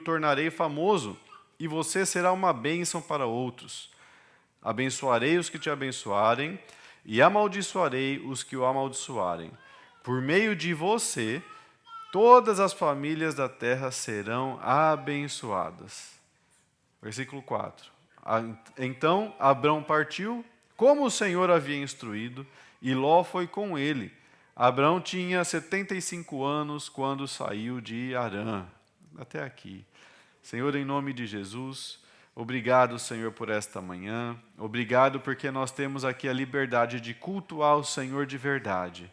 tornarei famoso, e você será uma bênção para outros. Abençoarei os que te abençoarem, e amaldiçoarei os que o amaldiçoarem. Por meio de você, todas as famílias da terra serão abençoadas. Versículo 4. Então Abrão partiu, como o Senhor havia instruído, e Ló foi com ele. Abrão tinha 75 anos quando saiu de Harã. Até aqui. Senhor, em nome de Jesus, obrigado, Senhor, por esta manhã. Obrigado porque nós temos aqui a liberdade de cultuar o Senhor de verdade.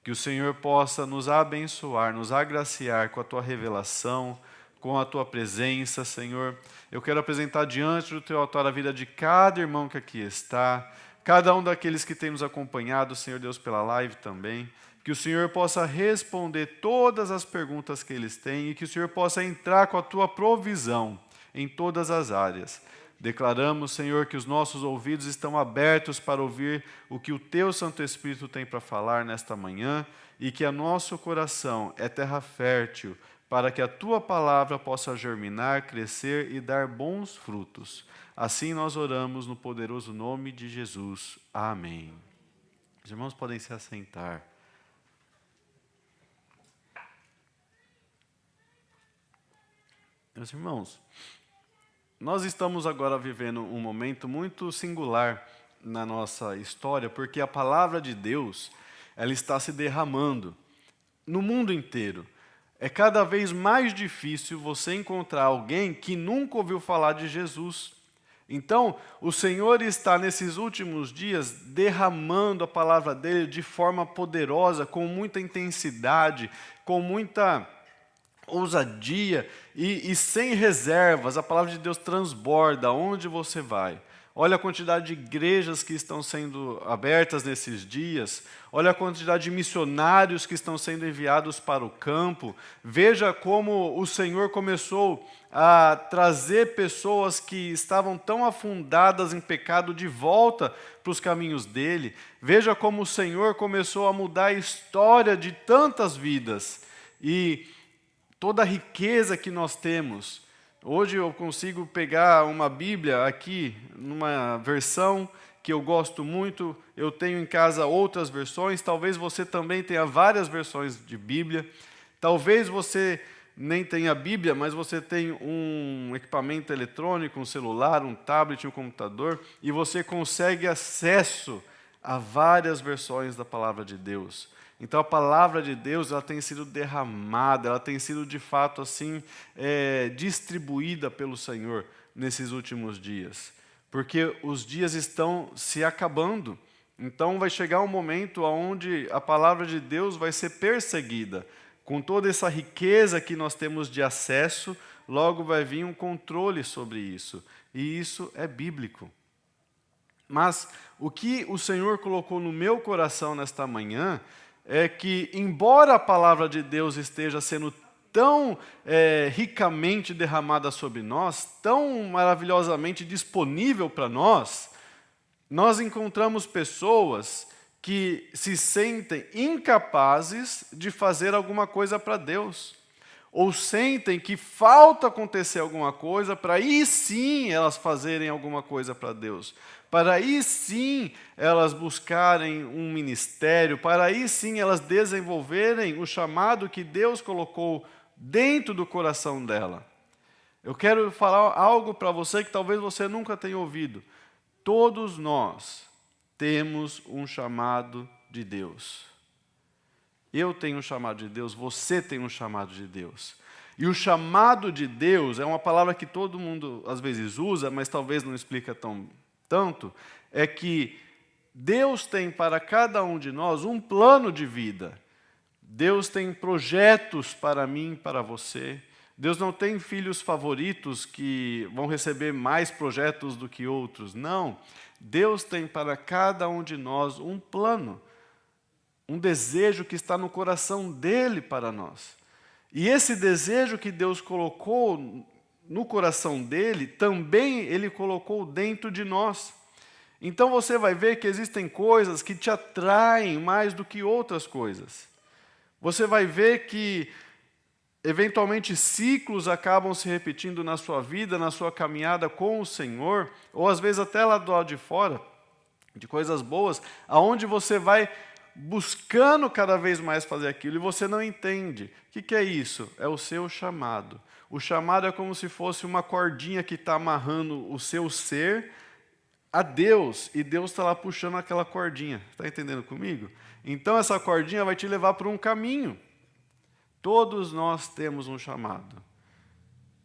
Que o Senhor possa nos abençoar, nos agraciar com a Tua revelação, com a Tua presença, Senhor. Eu quero apresentar diante do Teu altar a vida de cada irmão que aqui está, cada um daqueles que tem nos acompanhado, Senhor Deus, pela live também. Que o Senhor possa responder todas as perguntas que eles têm e que o Senhor possa entrar com a Tua provisão em todas as áreas. Declaramos, Senhor, que os nossos ouvidos estão abertos para ouvir o que o Teu Santo Espírito tem para falar nesta manhã e que o nosso coração é terra fértil para que a Tua palavra possa germinar, crescer e dar bons frutos. Assim nós oramos no poderoso nome de Jesus. Amém. Os irmãos podem se assentar. Meus irmãos, nós estamos agora vivendo um momento muito singular na nossa história, porque a palavra de Deus, ela está se derramando no mundo inteiro. É cada vez mais difícil você encontrar alguém que nunca ouviu falar de Jesus. Então, o Senhor está nesses últimos dias derramando a palavra dele de forma poderosa, com muita intensidade, com muita ousadia e sem reservas. A palavra de Deus transborda onde você vai. Olha a quantidade de igrejas que estão sendo abertas nesses dias. Olha a quantidade de missionários que estão sendo enviados para o campo. Veja como o Senhor começou a trazer pessoas que estavam tão afundadas em pecado de volta para os caminhos dele. Veja como o Senhor começou a mudar a história de tantas vidas. E toda a riqueza que nós temos. Hoje eu consigo pegar uma Bíblia aqui, numa versão que eu gosto muito, eu tenho em casa outras versões, talvez você também tenha várias versões de Bíblia, talvez você nem tenha Bíblia, mas você tem um equipamento eletrônico, um celular, um tablet, um computador, e você consegue acesso a várias versões da Palavra de Deus. Então a palavra de Deus, ela tem sido derramada, ela tem sido de fato assim distribuída pelo Senhor nesses últimos dias, porque os dias estão se acabando. Então vai chegar um momento onde a palavra de Deus vai ser perseguida. Com toda essa riqueza que nós temos de acesso, logo vai vir um controle sobre isso, e isso é bíblico. Mas o que o Senhor colocou no meu coração nesta manhã é que, embora a palavra de Deus esteja sendo tão ricamente derramada sobre nós, tão maravilhosamente disponível para nós, nós encontramos pessoas que se sentem incapazes de fazer alguma coisa para Deus, ou sentem que falta acontecer alguma coisa para aí sim elas fazerem alguma coisa para Deus, para aí sim elas buscarem um ministério, para aí sim elas desenvolverem o chamado que Deus colocou dentro do coração dela. Eu quero falar algo para você que talvez você nunca tenha ouvido. Todos nós temos um chamado de Deus. Eu tenho um chamado de Deus, você tem um chamado de Deus. E o chamado de Deus é uma palavra que todo mundo às vezes usa, mas talvez não explica tanto, é que Deus tem para cada um de nós um plano de vida. Deus tem projetos para mim, para você. Deus não tem filhos favoritos que vão receber mais projetos do que outros. Não. Deus tem para cada um de nós um plano, um desejo que está no coração dele para nós. E esse desejo que Deus colocou no coração dele, também ele colocou dentro de nós. Então você vai ver que existem coisas que te atraem mais do que outras coisas. Você vai ver que eventualmente ciclos acabam se repetindo na sua vida, na sua caminhada com o Senhor, ou às vezes até lá do lado de fora, de coisas boas, aonde você vai buscando cada vez mais fazer aquilo e você não entende. O que é isso? É o seu chamado. O chamado é como se fosse uma cordinha que está amarrando o seu ser a Deus, e Deus está lá puxando aquela cordinha. Está entendendo comigo? Então essa cordinha vai te levar por um caminho. Todos nós temos um chamado.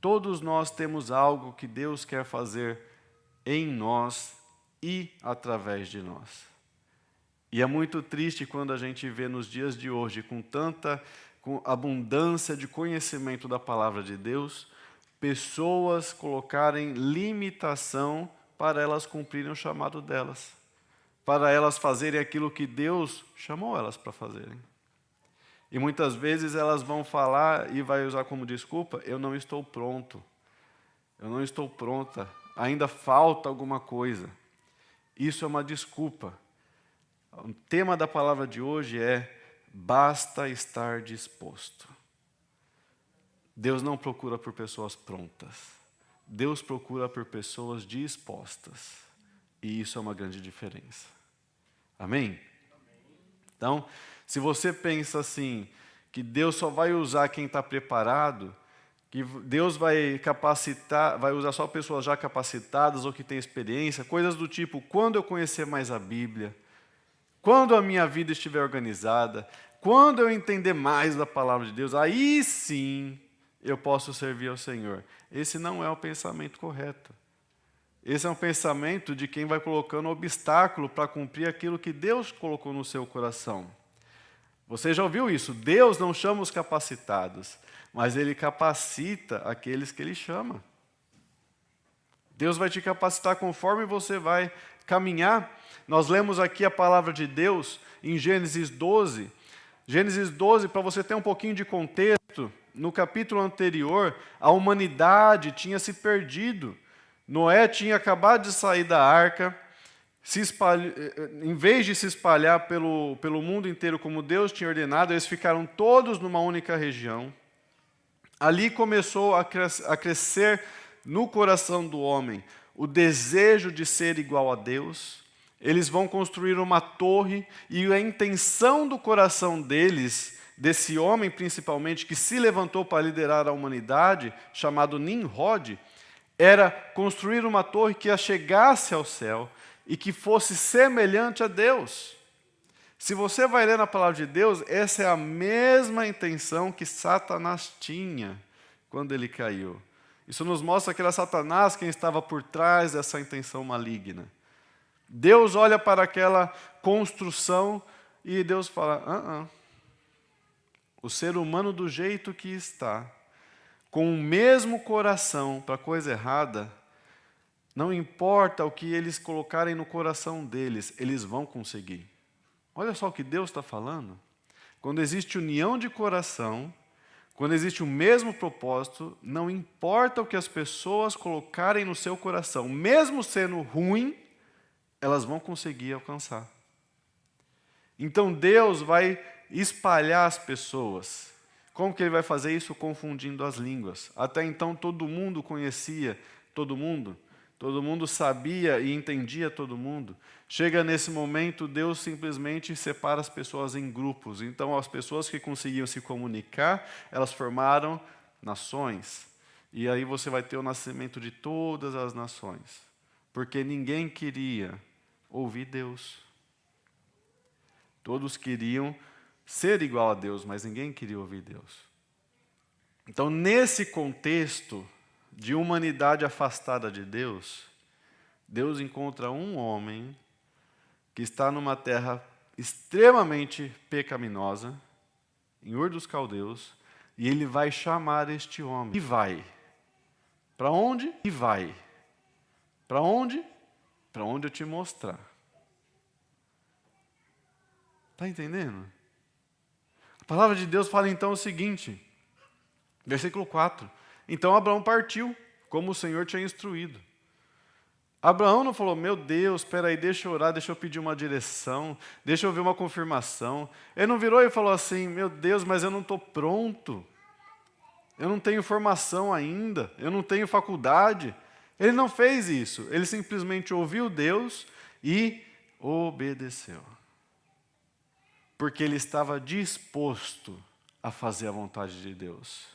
Todos nós temos algo que Deus quer fazer em nós e através de nós. E é muito triste quando a gente vê nos dias de hoje, com abundância de conhecimento da palavra de Deus, pessoas colocarem limitação para elas cumprirem o chamado delas, para elas fazerem aquilo que Deus chamou elas para fazerem. E muitas vezes elas vão falar e vai usar como desculpa: eu não estou pronto, eu não estou pronta, ainda falta alguma coisa. Isso é uma desculpa. O tema da palavra de hoje é: basta estar disposto. Deus não procura por pessoas prontas. Deus procura por pessoas dispostas. E isso é uma grande diferença. Amém? Então, se você pensa assim, que Deus só vai usar quem está preparado, que Deus vai capacitar, vai usar só pessoas já capacitadas ou que têm experiência, coisas do tipo: quando eu conhecer mais a Bíblia, quando a minha vida estiver organizada, quando eu entender mais da palavra de Deus, aí sim eu posso servir ao Senhor. Esse não é o pensamento correto. Esse é um pensamento de quem vai colocando obstáculo para cumprir aquilo que Deus colocou no seu coração. Você já ouviu isso? Deus não chama os capacitados, mas Ele capacita aqueles que Ele chama. Deus vai te capacitar conforme você vai caminhar. Nós lemos aqui a palavra de Deus em Gênesis 12. Gênesis 12, para você ter um pouquinho de contexto, no capítulo anterior, a humanidade tinha se perdido. Noé tinha acabado de sair da arca, em vez de se espalhar pelo mundo inteiro como Deus tinha ordenado, eles ficaram todos numa única região. Ali começou a crescer no coração do homem o desejo de ser igual a Deus. Eles vão construir uma torre, e a intenção do coração deles, desse homem principalmente, que se levantou para liderar a humanidade, chamado Nimrod, era construir uma torre que a chegasse ao céu e que fosse semelhante a Deus. Se você vai ler na palavra de Deus, essa é a mesma intenção que Satanás tinha quando ele caiu. Isso nos mostra que era Satanás quem estava por trás dessa intenção maligna. Deus olha para aquela construção e Deus fala: o ser humano do jeito que está, com o mesmo coração para a coisa errada, não importa o que eles colocarem no coração deles, eles vão conseguir. Olha só o que Deus está falando. Quando existe união de coração, quando existe o mesmo propósito, não importa o que as pessoas colocarem no seu coração, mesmo sendo ruim, elas vão conseguir alcançar. Então Deus vai espalhar as pessoas. Como que Ele vai fazer isso? Confundindo as línguas. Até então todo mundo conhecia todo mundo sabia e entendia todo mundo. Chega nesse momento, Deus simplesmente separa as pessoas em grupos. Então as pessoas que conseguiam se comunicar, elas formaram nações. E aí você vai ter o nascimento de todas as nações. Porque ninguém queria ouvir Deus. Todos queriam ser igual a Deus, mas ninguém queria ouvir Deus. Então, nesse contexto de humanidade afastada de Deus, Deus encontra um homem que está numa terra extremamente pecaminosa, em Ur dos Caldeus, e Ele vai chamar este homem. E vai. Para onde? E vai. Para onde? Para onde eu te mostrar. Está entendendo? A palavra de Deus fala então o seguinte, versículo 4. Então Abraão partiu, como o Senhor tinha instruído. Abraão não falou: meu Deus, espera aí, deixa eu orar, deixa eu pedir uma direção, deixa eu ver uma confirmação. Ele não virou e falou assim: meu Deus, mas eu não estou pronto. eu não tenho formação ainda, eu não tenho faculdade. Ele não fez isso, ele simplesmente ouviu Deus e obedeceu. Porque ele estava disposto a fazer a vontade de Deus.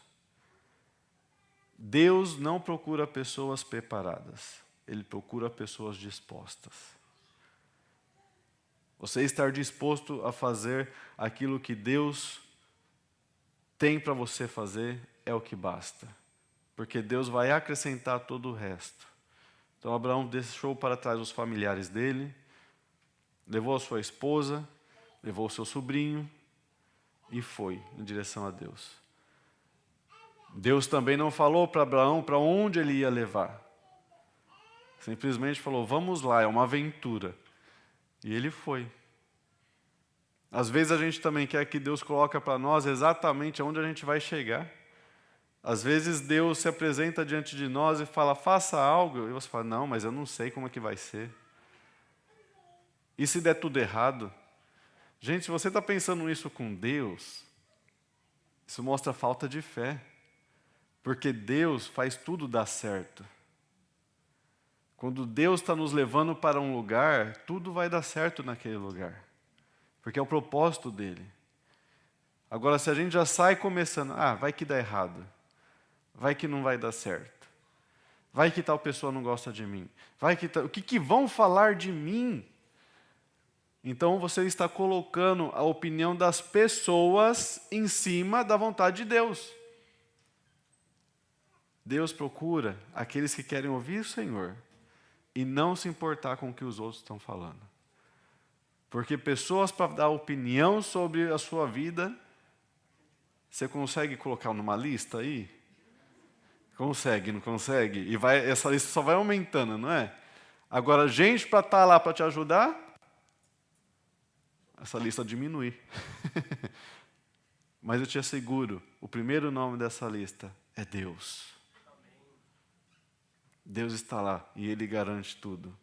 Deus não procura pessoas preparadas, Ele procura pessoas dispostas. Você estar disposto a fazer aquilo que Deus tem para você fazer é o que basta. Porque Deus vai acrescentar todo o resto. Então Abraão deixou para trás os familiares dele, levou a sua esposa, levou o seu sobrinho e foi em direção a Deus. Deus também não falou para Abraão para onde ele ia levar. Simplesmente falou, vamos lá, é uma aventura. E ele foi. Às vezes a gente também quer que Deus coloque para nós exatamente onde a gente vai chegar. Às vezes Deus se apresenta diante de nós e fala, faça algo. E você fala, não, mas eu não sei como é que vai ser. E se der tudo errado? Gente, se você está pensando isso com Deus, isso mostra falta de fé. Porque Deus faz tudo dar certo. Quando Deus está nos levando para um lugar, tudo vai dar certo naquele lugar. Porque é o propósito dele. Agora, se a gente já sai começando, vai que dá errado. Vai que não vai dar certo. Vai que tal pessoa não gosta de mim. O que vão falar de mim? Então você está colocando a opinião das pessoas em cima da vontade de Deus. Deus procura aqueles que querem ouvir o Senhor e não se importar com o que os outros estão falando. Porque pessoas para dar opinião sobre a sua vida, você consegue colocar numa lista aí? Consegue, não consegue? E essa lista só vai aumentando, não é? Agora, gente para estar lá para te ajudar, essa lista diminui. Mas eu te asseguro, o primeiro nome dessa lista é Deus. Deus está lá e Ele garante tudo.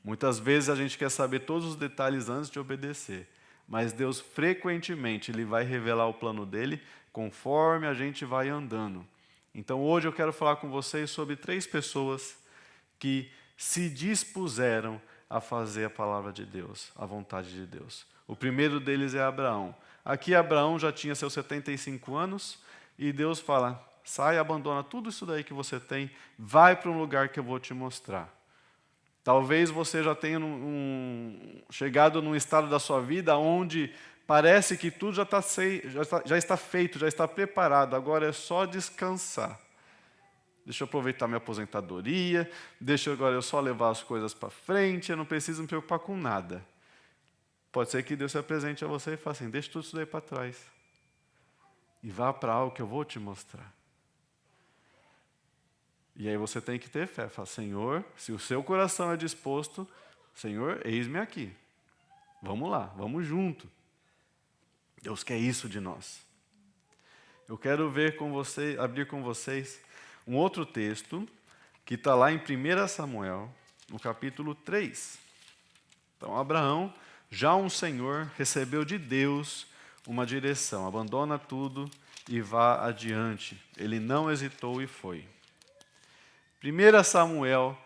Muitas vezes a gente quer saber todos os detalhes antes de obedecer. Mas Deus frequentemente Ele vai revelar o plano dEle conforme a gente vai andando. Então hoje eu quero falar com vocês sobre 3 pessoas que se dispuseram a fazer a palavra de Deus, a vontade de Deus. O primeiro deles é Abraão. Aqui Abraão já tinha seus 75 anos e Deus fala, sai, abandona tudo isso daí que você tem, vai para um lugar que eu vou te mostrar. Talvez você já tenha chegado num estado da sua vida onde parece que tudo já está feito, já está preparado, agora é só descansar. Deixa eu aproveitar minha aposentadoria, deixa agora eu só levar as coisas para frente, eu não preciso me preocupar com nada. Pode ser que Deus se apresente a você e fale assim, deixa tudo isso daí para trás. E vá para algo que eu vou te mostrar. E aí você tem que ter fé. Fala, Senhor, se o seu coração é disposto, Senhor, eis-me aqui. Vamos lá, vamos junto. Deus quer isso de nós. Eu quero abrir com vocês um outro texto que está lá em 1 Samuel, no capítulo 3. Então, Abraão, já um senhor, recebeu de Deus uma direção. Abandona tudo e vá adiante. Ele não hesitou e foi. 1 Samuel,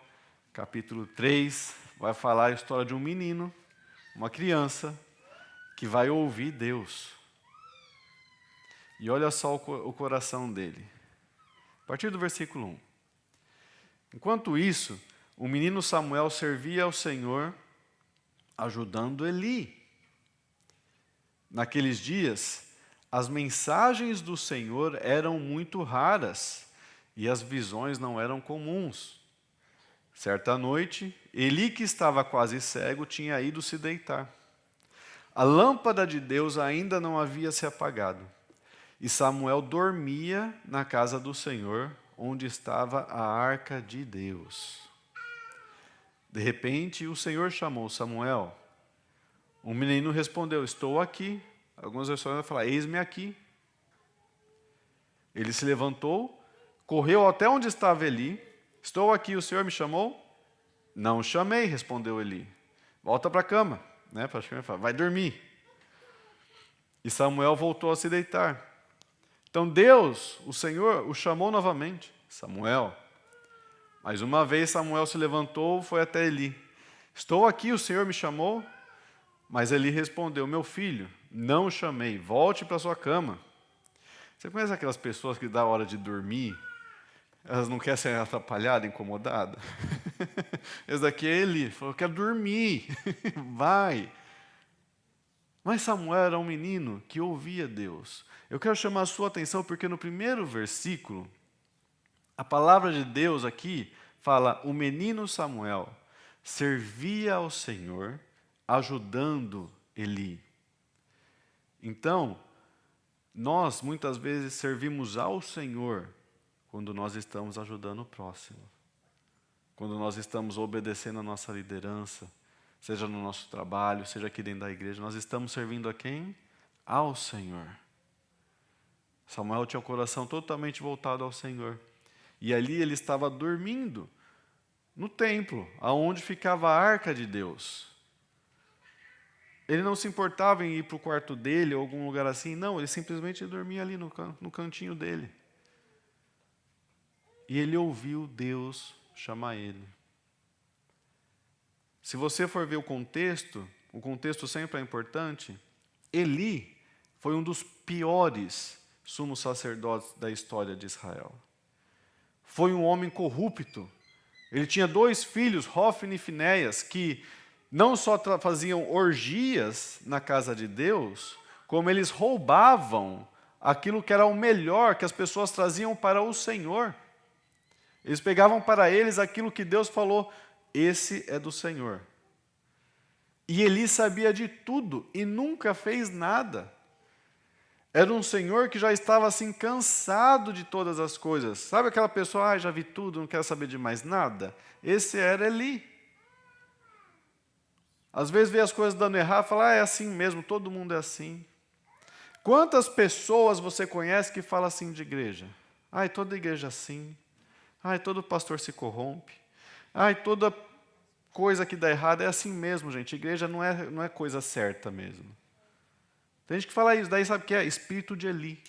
capítulo 3, vai falar a história de um menino, uma criança, que vai ouvir Deus. E olha só o coração dele. A partir do versículo 1. Enquanto isso, o menino Samuel servia ao Senhor, ajudando Eli. Naqueles dias, as mensagens do Senhor eram muito raras, e as visões não eram comuns. Certa noite, Eli, que estava quase cego, tinha ido se deitar. A lâmpada de Deus ainda não havia se apagado. E Samuel dormia na casa do Senhor, onde estava a arca de Deus. De repente, o Senhor chamou Samuel. O menino respondeu, estou aqui. Algumas versões vão falar, eis-me aqui. Ele se levantou, correu até onde estava Eli. Estou aqui, o Senhor me chamou? Não chamei, respondeu Eli. Volta para a cama, vai dormir. E Samuel voltou a se deitar. Então Deus, o Senhor, o chamou novamente, Samuel. Mais uma vez Samuel se levantou, foi até Eli. Estou aqui, o Senhor me chamou? Mas Eli respondeu, meu filho, não o chamei, volte para sua cama. Você conhece aquelas pessoas que dá hora de dormir, elas não querem ser atrapalhadas, incomodadas? Esse daqui é Eli, falou, eu quero dormir, vai. Mas Samuel era um menino que ouvia Deus. Eu quero chamar a sua atenção porque no primeiro versículo, a palavra de Deus aqui fala, o menino Samuel servia ao Senhor, ajudando Eli. Então, nós muitas vezes servimos ao Senhor quando nós estamos ajudando o próximo. Quando nós estamos obedecendo a nossa liderança, seja no nosso trabalho, seja aqui dentro da igreja, nós estamos servindo a quem? Ao Senhor. Samuel tinha o coração totalmente voltado ao Senhor. E ali ele estava dormindo no templo, aonde ficava a arca de Deus. Ele não se importava em ir para o quarto dele ou algum lugar assim, não, ele simplesmente dormia ali no cantinho dele. E ele ouviu Deus chamar ele. Se você for ver o contexto sempre é importante. Eli foi um dos piores sumos sacerdotes da história de Israel. Foi um homem corrupto. Ele tinha 2 filhos, Hofni e Finéias, que não só faziam orgias na casa de Deus, como eles roubavam aquilo que era o melhor que as pessoas traziam para o Senhor. Eles pegavam para eles aquilo que Deus falou, esse é do Senhor. E Eli sabia de tudo e nunca fez nada. Era um senhor que já estava assim cansado de todas as coisas. Sabe aquela pessoa, já vi tudo, não quero saber de mais nada? Esse era Eli. Às vezes vê as coisas dando errado e fala, é assim mesmo, todo mundo é assim. Quantas pessoas você conhece que falam assim de igreja? Toda igreja é assim. Todo pastor se corrompe. Toda coisa que dá errado é assim mesmo, gente. Igreja não é coisa certa mesmo. Tem gente que fala isso, daí sabe o que é? Espírito de Eli.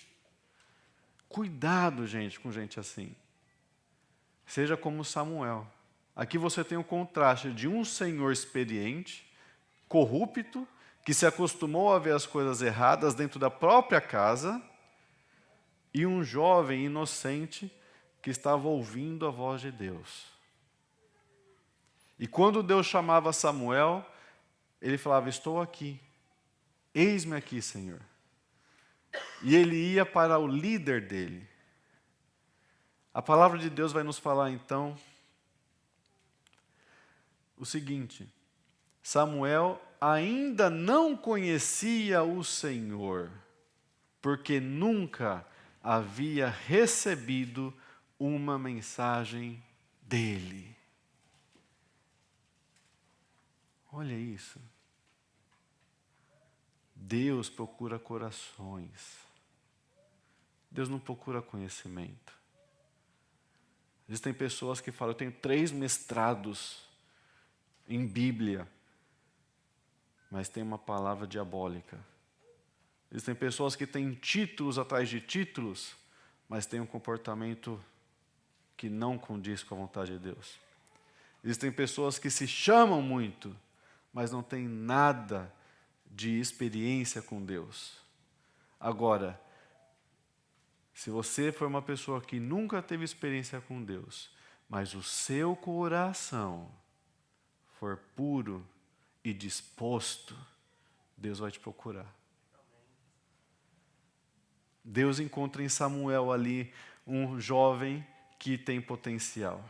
Cuidado, gente, com gente assim. Seja como Samuel. Aqui você tem o contraste de um senhor experiente, corrupto, que se acostumou a ver as coisas erradas dentro da própria casa, e um jovem inocente que estava ouvindo a voz de Deus. E quando Deus chamava Samuel, ele falava, estou aqui. Eis-me aqui, Senhor. E ele ia para o líder dele. A palavra de Deus vai nos falar então o seguinte: Samuel ainda não conhecia o Senhor, porque nunca havia recebido uma mensagem dele. Olha isso. Deus procura corações. Deus não procura conhecimento. Existem pessoas que falam, eu tenho 3 mestrados em Bíblia, mas tem uma palavra diabólica. Existem pessoas que têm títulos atrás de títulos, mas têm um comportamento que não condiz com a vontade de Deus. Existem pessoas que se chamam muito, mas não têm nada de experiência com Deus. Agora, se você for uma pessoa que nunca teve experiência com Deus, mas o seu coração for puro e disposto, Deus vai te procurar. Deus encontra em Samuel ali um jovem que tem potencial.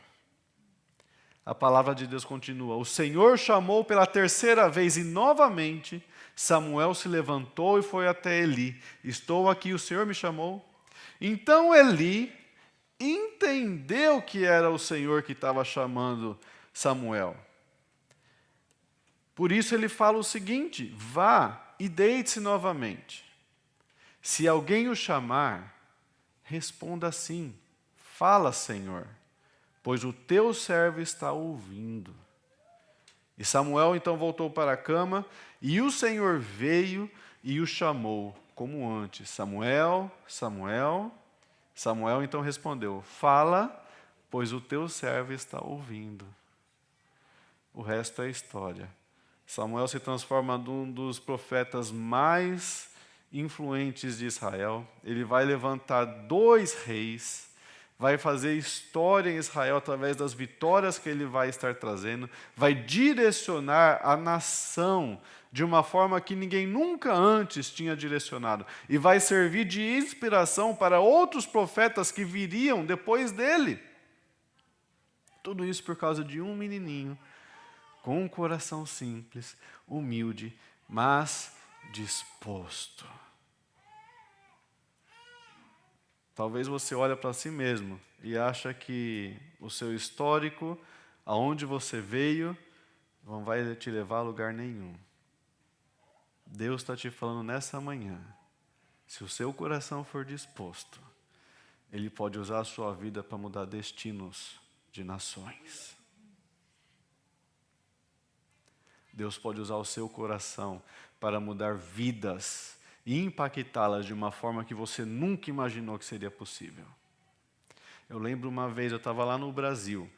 A palavra de Deus continua. O Senhor chamou pela 3ª vez e novamente Samuel se levantou e foi até Eli. Estou aqui, o Senhor me chamou. Então Eli entendeu que era o Senhor que estava chamando Samuel. Por isso ele fala o seguinte: vá e deite-se novamente. Se alguém o chamar, responda assim: fala, Senhor, pois o teu servo está ouvindo. E Samuel então voltou para a cama, e o Senhor veio e o chamou como antes: Samuel, Samuel. Samuel então respondeu: fala, pois o teu servo está ouvindo. O resto é história. Samuel se transforma num dos profetas mais influentes de Israel. Ele vai levantar 2 reis, vai fazer história em Israel através das vitórias que ele vai estar trazendo, vai direcionar a nação de uma forma que ninguém nunca antes tinha direcionado, e vai servir de inspiração para outros profetas que viriam depois dele. Tudo isso por causa de um menininho, com um coração simples, humilde, mas disposto. Talvez você olhe para si mesmo e acha que o seu histórico, aonde você veio, não vai te levar a lugar nenhum. Deus está te falando nessa manhã, se o seu coração for disposto, Ele pode usar a sua vida para mudar destinos de nações. Deus pode usar o seu coração para mudar vidas e impactá-las de uma forma que você nunca imaginou que seria possível. Eu lembro uma vez, eu estava lá no Brasil,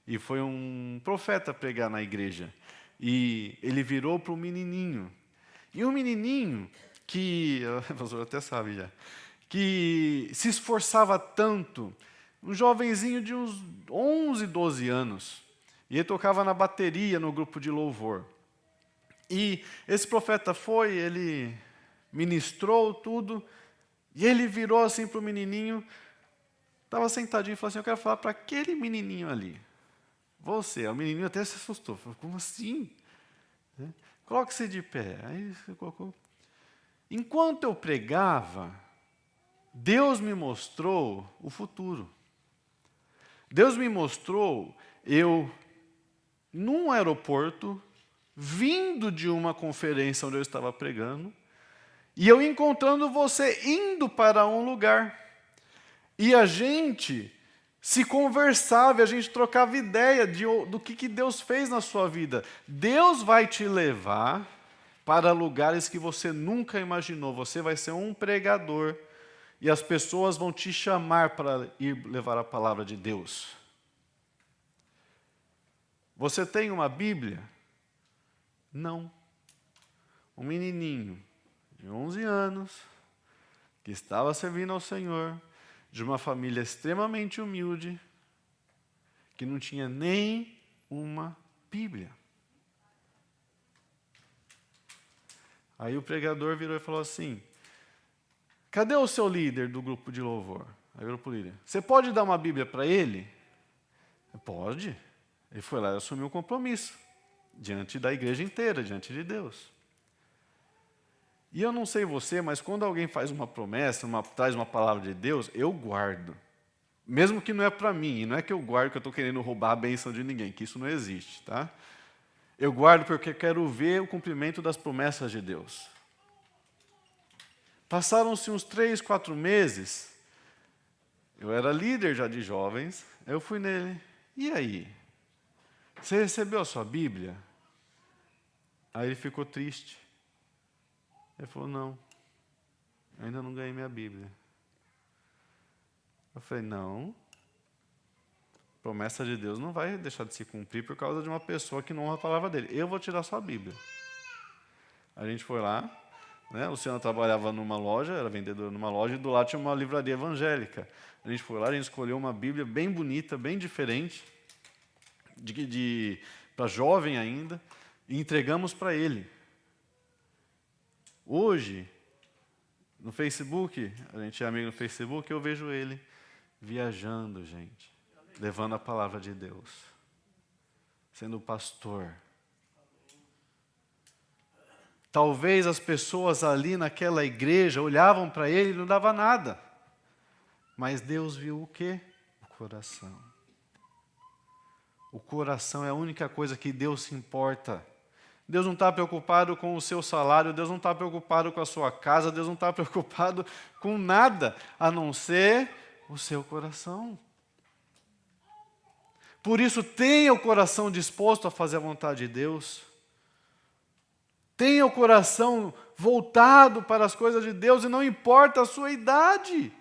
e foi um profeta pregar na igreja, e ele virou para um menininho, e um menininho que, o pastor até sabe já, que se esforçava tanto, um jovenzinho de uns 11, 12 anos, e ele tocava na bateria no grupo de louvor. E esse profeta foi, ele ministrou tudo, e ele virou assim para o menininho, estava sentadinho e falou assim: eu quero falar para aquele menininho ali. Você, o menininho até se assustou, falou: como assim? Coloque-se de pé. Aí você colocou. Enquanto eu pregava, Deus me mostrou o futuro. Deus me mostrou eu num aeroporto, vindo de uma conferência onde eu estava pregando, e eu encontrando você indo para um lugar. E a gente se conversava, a gente trocava ideia do que Deus fez na sua vida. Deus vai te levar para lugares que você nunca imaginou. Você vai ser um pregador e as pessoas vão te chamar para ir levar a palavra de Deus. Você tem uma Bíblia? Não. Um menininho de 11 anos, que estava servindo ao Senhor, de uma família extremamente humilde, que não tinha nem uma Bíblia. Aí o pregador virou e falou assim: cadê o seu líder do grupo de louvor? Aí o grupo líder: você pode dar uma Bíblia para ele? Pode. Ele foi lá e assumiu um compromisso, diante da igreja inteira, diante de Deus. E eu não sei você, mas quando alguém faz uma promessa, traz uma palavra de Deus, eu guardo. Mesmo que não é para mim, e não é que eu guardo que eu estou querendo roubar a bênção de ninguém, que isso não existe, tá? Eu guardo porque quero ver o cumprimento das promessas de Deus. Passaram-se uns 3, 4 meses, eu era líder já de jovens, eu fui nele: e aí? Você recebeu a sua Bíblia? Aí ele ficou triste. Ele falou: não, ainda não ganhei minha Bíblia. Eu falei: não, promessa de Deus não vai deixar de se cumprir por causa de uma pessoa que não honra a palavra dele. Eu vou tirar sua Bíblia. A gente foi lá, né? O Luciano trabalhava numa loja, era vendedor numa loja, e do lado tinha uma livraria evangélica. A gente foi lá, a gente escolheu uma Bíblia bem bonita, bem diferente, para jovem ainda, e entregamos para ele. Hoje, no Facebook, a gente é amigo no Facebook, eu vejo ele viajando, gente, levando a palavra de Deus, sendo pastor. Talvez as pessoas ali naquela igreja olhavam para ele e não dava nada, mas Deus viu o quê? O coração. O coração é a única coisa que Deus se importa. Deus não está preocupado com o seu salário, Deus não está preocupado com a sua casa, Deus não está preocupado com nada, a não ser o seu coração. Por isso, tenha o coração disposto a fazer a vontade de Deus. Tenha o coração voltado para as coisas de Deus e não importa a sua idade.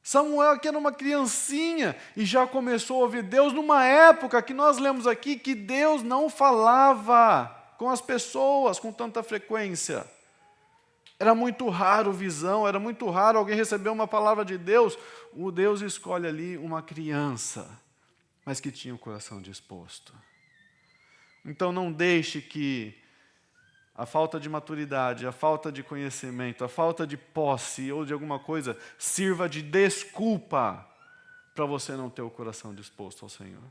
Samuel aqui era uma criancinha e já começou a ouvir Deus numa época que nós lemos aqui que Deus não falava com as pessoas com tanta frequência. Era muito raro visão, era muito raro alguém receber uma palavra de Deus. O Deus escolhe ali uma criança, mas que tinha o coração disposto. Então não deixe que a falta de maturidade, a falta de conhecimento, a falta de posse ou de alguma coisa sirva de desculpa para você não ter o coração disposto ao Senhor.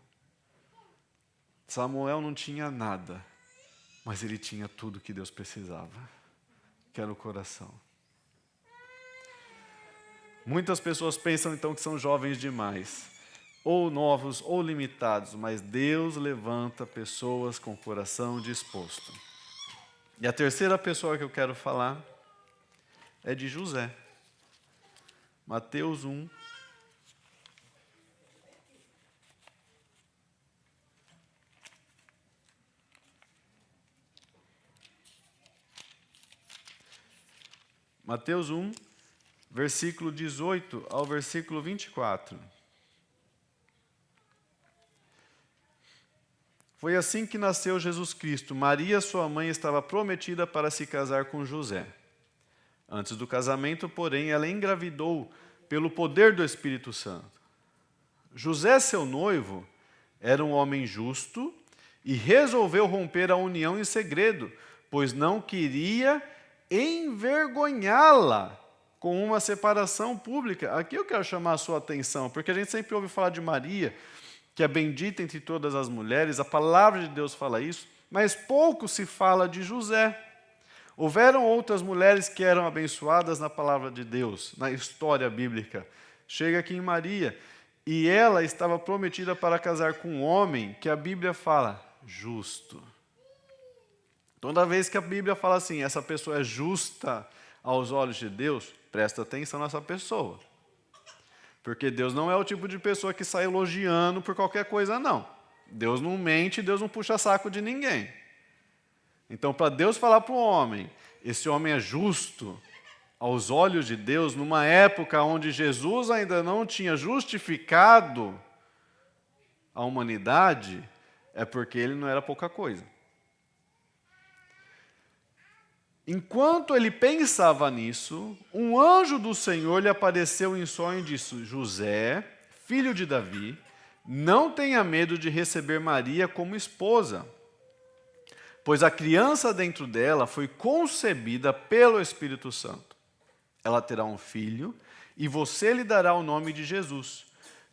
Samuel não tinha nada, mas ele tinha tudo que Deus precisava, que era o coração. Muitas pessoas pensam então que são jovens demais, ou novos ou limitados, mas Deus levanta pessoas com o coração disposto. E a terceira pessoa que eu quero falar é de José. Mateus 1. Mateus 1, versículo 18 ao versículo 24. Foi assim que nasceu Jesus Cristo. Maria, sua mãe, estava prometida para se casar com José. Antes do casamento, porém, ela engravidou pelo poder do Espírito Santo. José, seu noivo, era um homem justo e resolveu romper a união em segredo, pois não queria envergonhá-la com uma separação pública. Aqui eu quero chamar a sua atenção, porque a gente sempre ouve falar de Maria, que é bendita entre todas as mulheres, a palavra de Deus fala isso, mas pouco se fala de José. Houveram outras mulheres que eram abençoadas na palavra de Deus, na história bíblica. Chega aqui em Maria, e ela estava prometida para casar com um homem que a Bíblia fala justo. Toda vez que a Bíblia fala assim, essa pessoa é justa aos olhos de Deus, presta atenção nessa pessoa. Porque Deus não é o tipo de pessoa que sai elogiando por qualquer coisa, não. Deus não mente, Deus não puxa saco de ninguém. Então, para Deus falar para o homem, esse homem é justo aos olhos de Deus, numa época onde Jesus ainda não tinha justificado a humanidade, é porque ele não era pouca coisa. Enquanto ele pensava nisso, um anjo do Senhor lhe apareceu em sonho e disse: José, filho de Davi, não tenha medo de receber Maria como esposa, pois a criança dentro dela foi concebida pelo Espírito Santo. Ela terá um filho e você lhe dará o nome de Jesus,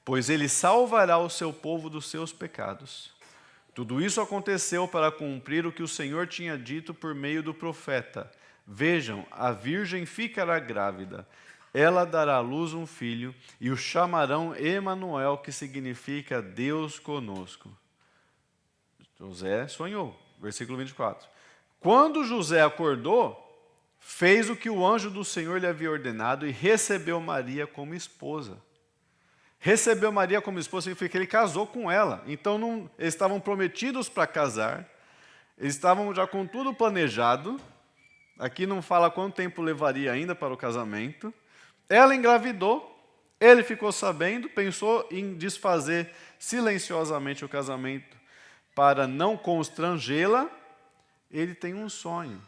pois ele salvará o seu povo dos seus pecados. Tudo isso aconteceu para cumprir o que o Senhor tinha dito por meio do profeta. Vejam, a virgem ficará grávida. Ela dará à luz um filho e o chamarão Emanuel, que significa Deus conosco. José sonhou. Versículo 24. Quando José acordou, fez o que o anjo do Senhor lhe havia ordenado e recebeu Maria como esposa. Recebeu Maria como esposa significa que ele casou com ela. Então eles estavam prometidos para casar, eles estavam já com tudo planejado. Aqui não fala quanto tempo levaria ainda para o casamento. Ela engravidou, ele ficou sabendo, pensou em desfazer silenciosamente o casamento para não constrangê-la. Ele tem um sonho.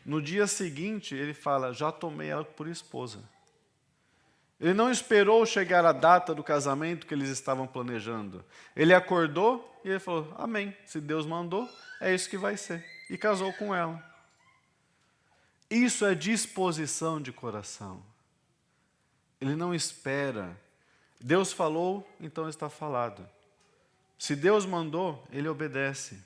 No dia seguinte, ele fala: já tomei ela por esposa. Ele não esperou chegar a data do casamento que eles estavam planejando. Ele acordou e ele falou: amém, se Deus mandou, é isso que vai ser. E casou com ela. Isso é disposição de coração. Ele não espera. Deus falou, então está falado. Se Deus mandou, ele obedece.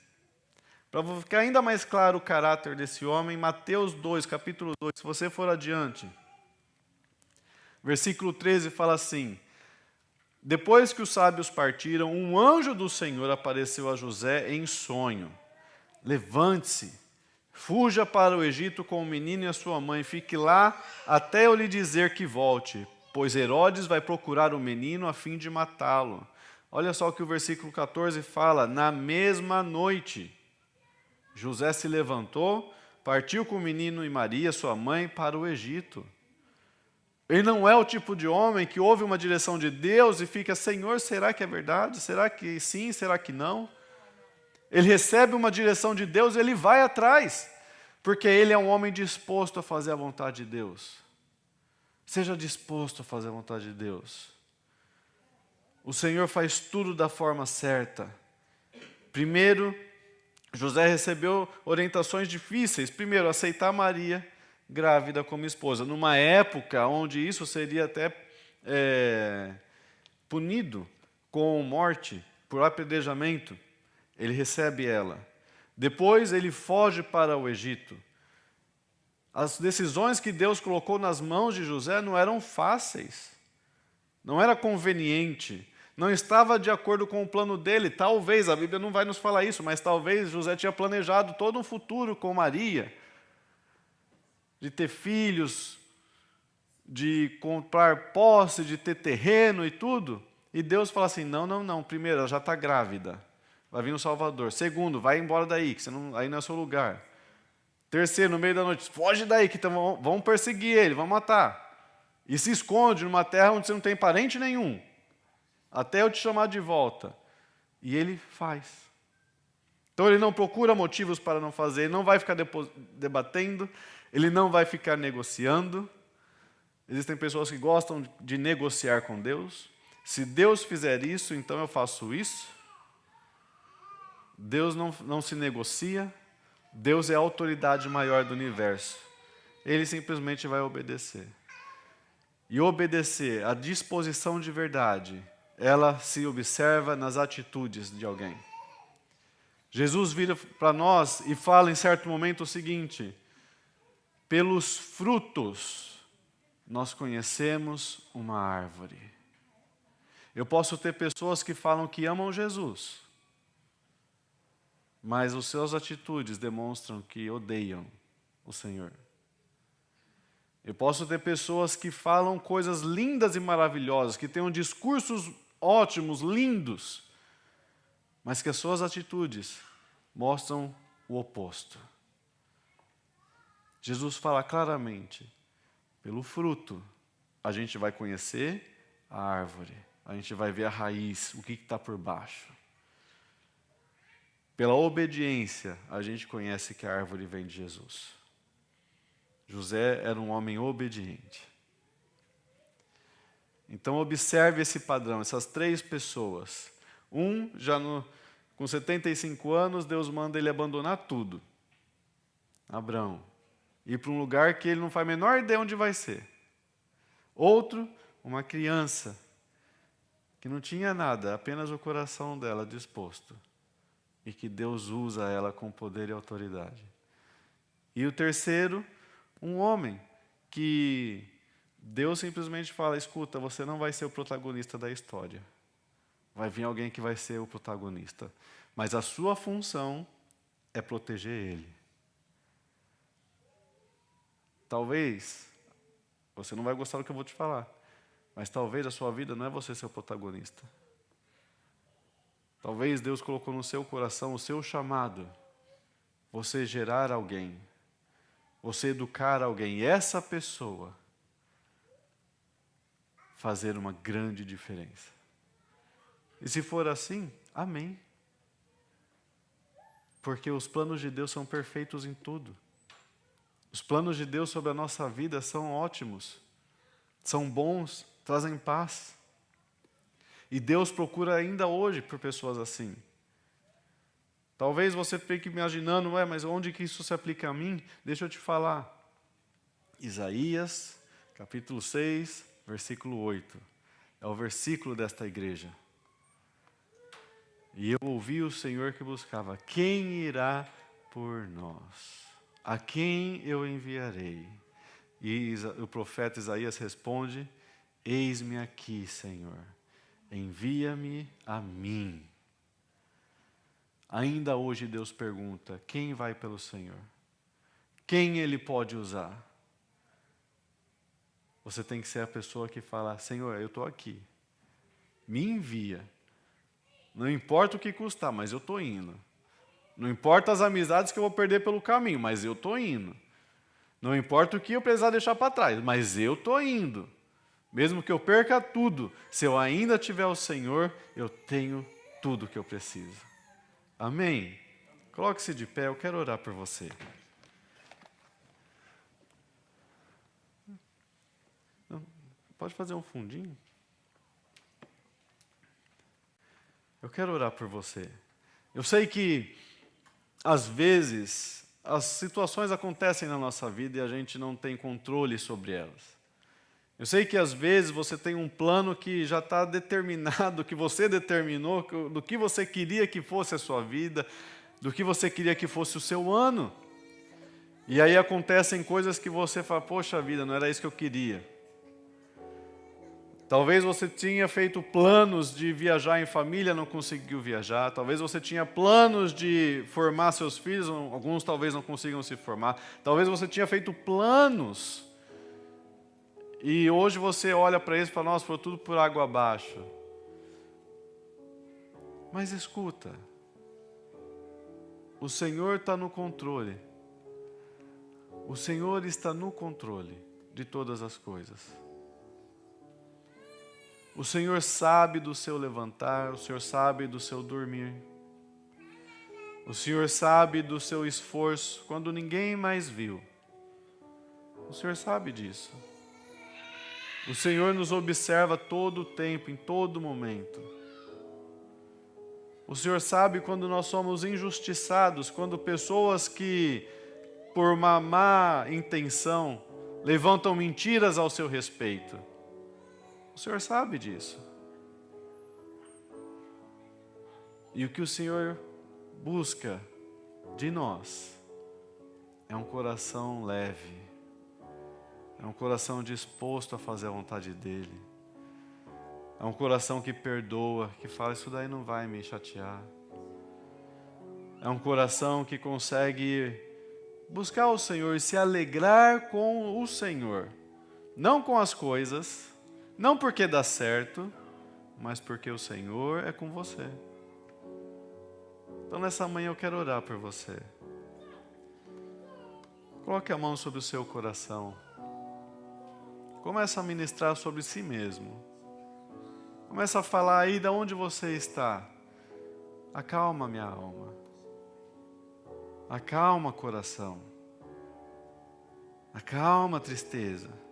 Para ficar ainda mais claro o caráter desse homem, Mateus 2, capítulo 2, se você for adiante, versículo 13 fala assim: depois que os sábios partiram, um anjo do Senhor apareceu a José em sonho. Levante-se, fuja para o Egito com o menino e a sua mãe, fique lá até eu lhe dizer que volte, pois Herodes vai procurar o menino a fim de matá-lo. Olha só o que o versículo 14 fala: na mesma noite. José se levantou, partiu com o menino e Maria, sua mãe, para o Egito. Ele não é o tipo de homem que ouve uma direção de Deus e fica, Senhor, será que é verdade? Será que sim? Será que não? Ele recebe uma direção de Deus e ele vai atrás, porque ele é um homem disposto a fazer a vontade de Deus. Seja disposto a fazer a vontade de Deus. O Senhor faz tudo da forma certa. Primeiro, José recebeu orientações difíceis. Primeiro, aceitar Maria grávida como esposa, numa época onde isso seria até punido com morte, por apedrejamento. Ele recebe ela. Depois ele foge para o Egito. As decisões que Deus colocou nas mãos de José não eram fáceis. Não era conveniente. Não estava de acordo com o plano dele. Talvez, a Bíblia não vai nos falar isso, mas talvez José tinha planejado todo um futuro com Maria. De ter filhos, de comprar posse, de ter terreno e tudo. E Deus fala assim, não. Primeiro, ela já está grávida. Vai vir um Salvador. Segundo, vai embora daí, que aí não é seu lugar. Terceiro, no meio da noite, foge daí, que vão perseguir ele, vão matar. E se esconde numa terra onde você não tem parente nenhum. Até eu te chamar de volta. E ele faz. Então ele não procura motivos para não fazer, ele não vai ficar debatendo, ele não vai ficar negociando. Existem pessoas que gostam de negociar com Deus. Se Deus fizer isso, então eu faço isso. Deus não se negocia, Deus é a autoridade maior do universo. Ele simplesmente vai obedecer. E obedecer, a disposição de verdade, ela se observa nas atitudes de alguém. Jesus vira para nós e fala em certo momento o seguinte, pelos frutos nós conhecemos uma árvore. Eu posso ter pessoas que falam que amam Jesus, mas as suas atitudes demonstram que odeiam o Senhor. Eu posso ter pessoas que falam coisas lindas e maravilhosas, que tenham discursos ótimos, lindos, mas que as suas atitudes mostram o oposto. Jesus fala claramente, pelo fruto a gente vai conhecer a árvore, a gente vai ver a raiz, o que está por baixo. Pela obediência, a gente conhece que a árvore vem de Jesus. José era um homem obediente. Então observe esse padrão, essas três pessoas. Com 75 anos, Deus manda ele abandonar tudo. Abraão. Ir para um lugar que ele não faz a menor ideia onde vai ser. Outro, uma criança, que não tinha nada, apenas o coração dela disposto. E que Deus usa ela com poder e autoridade. E o terceiro, um homem que Deus simplesmente fala, escuta, você não vai ser o protagonista da história. Vai vir alguém que vai ser o protagonista. Mas a sua função é proteger ele. Talvez, você não vai gostar do que eu vou te falar, mas talvez a sua vida não é você ser o protagonista. Talvez Deus colocou no seu coração o seu chamado, você gerar alguém, você educar alguém, e essa pessoa fazer uma grande diferença. E se for assim, amém. Porque os planos de Deus são perfeitos em tudo. Os planos de Deus sobre a nossa vida são ótimos, são bons, trazem paz. E Deus procura ainda hoje por pessoas assim. Talvez você fique imaginando, mas onde que isso se aplica a mim? Deixa eu te falar. Isaías, capítulo 6, versículo 8. É o versículo desta igreja. E eu ouvi o Senhor que buscava, quem irá por nós? A quem eu enviarei? E o profeta Isaías responde, eis-me aqui, Senhor, envia-me a mim. Ainda hoje Deus pergunta, quem vai pelo Senhor? Quem Ele pode usar? Você tem que ser a pessoa que fala, Senhor, eu estou aqui, me envia. Não importa o que custar, mas eu estou indo. Não importa as amizades que eu vou perder pelo caminho, mas eu estou indo. Não importa o que eu precisar deixar para trás, mas eu estou indo. Mesmo que eu perca tudo, se eu ainda tiver o Senhor, eu tenho tudo que eu preciso. Amém? Coloque-se de pé, eu quero orar por você. Pode fazer um fundinho? Eu quero orar por você. Eu sei que, às vezes, as situações acontecem na nossa vida e a gente não tem controle sobre elas. Eu sei que, às vezes, você tem um plano que já está determinado, que você determinou, do que você queria que fosse a sua vida, do que você queria que fosse o seu ano. E aí acontecem coisas que você fala, poxa vida, não era isso que eu queria. Talvez você tinha feito planos de viajar em família, não conseguiu viajar. Talvez você tinha planos de formar seus filhos, alguns talvez não consigam se formar. Talvez você tinha feito planos e hoje você olha para eles e fala, nossa, foi tudo por água abaixo. Mas escuta, o Senhor está no controle. O Senhor está no controle de todas as coisas. O Senhor sabe do seu levantar, o Senhor sabe do seu dormir. O Senhor sabe do seu esforço quando ninguém mais viu. O Senhor sabe disso. O Senhor nos observa todo o tempo, em todo momento. O Senhor sabe quando nós somos injustiçados, quando pessoas que, por uma má intenção, levantam mentiras ao seu respeito. O Senhor sabe disso. E o que o Senhor busca de nós é um coração leve, é um coração disposto a fazer a vontade dEle, é um coração que perdoa, que fala, isso daí não vai me chatear. É um coração que consegue buscar o Senhor e se alegrar com o Senhor, não com as coisas, não porque dá certo, mas porque o Senhor é com você. Então nessa manhã eu quero orar por você. Coloque a mão sobre o seu coração. Comece a ministrar sobre si mesmo. Comece a falar aí de onde você está. Acalma minha alma. Acalma coração. Acalma tristeza.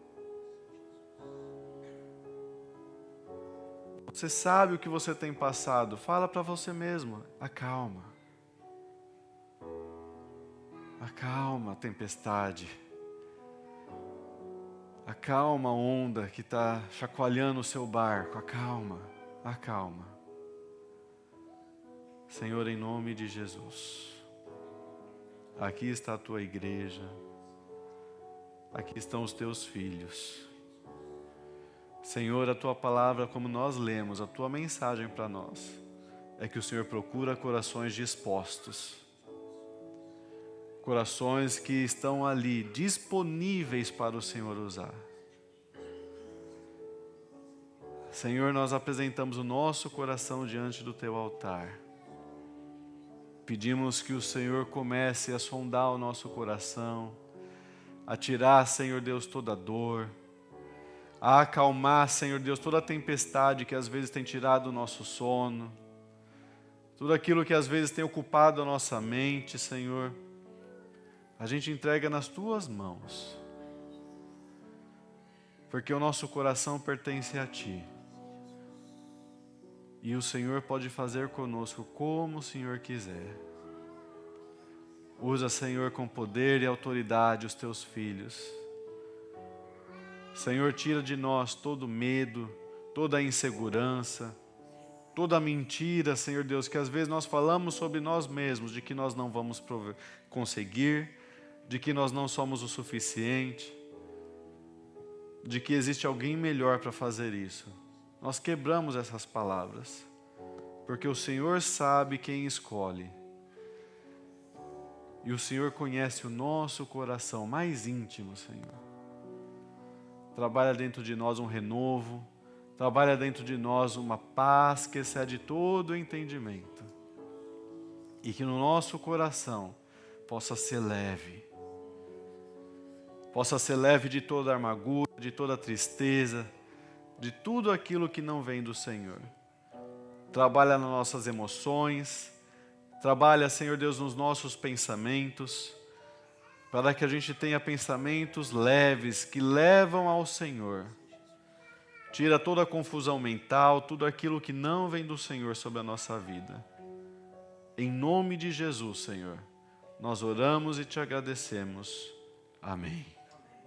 Você sabe o que você tem passado. Fala para você mesmo. Acalma. Acalma a tempestade. Acalma a onda que está chacoalhando o seu barco. Acalma. Acalma. Senhor, em nome de Jesus. Aqui está a tua igreja. Aqui estão os teus filhos. Senhor, a tua palavra, como nós lemos, a tua mensagem para nós, é que o Senhor procura corações dispostos. Corações que estão ali, disponíveis para o Senhor usar. Senhor, nós apresentamos o nosso coração diante do teu altar. Pedimos que o Senhor comece a sondar o nosso coração, a tirar, Senhor Deus, toda dor, a acalmar, Senhor Deus, toda a tempestade que às vezes tem tirado o nosso sono, tudo aquilo que às vezes tem ocupado a nossa mente, Senhor, a gente entrega nas tuas mãos, porque o nosso coração pertence a Ti, e o Senhor pode fazer conosco como o Senhor quiser. Usa, Senhor, com poder e autoridade os Teus filhos. Senhor, tira de nós todo medo, toda a insegurança, toda a mentira, Senhor Deus, que às vezes nós falamos sobre nós mesmos, de que nós não vamos conseguir, de que nós não somos o suficiente, de que existe alguém melhor para fazer isso. Nós quebramos essas palavras, porque o Senhor sabe quem escolhe. E o Senhor conhece o nosso coração mais íntimo, Senhor. Trabalha dentro de nós um renovo, trabalha dentro de nós uma paz que excede todo o entendimento. e que no nosso coração possa ser leve. Possa ser leve de toda amargura, de toda tristeza, de tudo aquilo que não vem do Senhor. Trabalha nas nossas emoções, trabalha, Senhor Deus, nos nossos pensamentos, para que a gente tenha pensamentos leves que levam ao Senhor. Tira toda a confusão mental, tudo aquilo que não vem do Senhor sobre a nossa vida. Em nome de Jesus, Senhor, nós oramos e te agradecemos. Amém.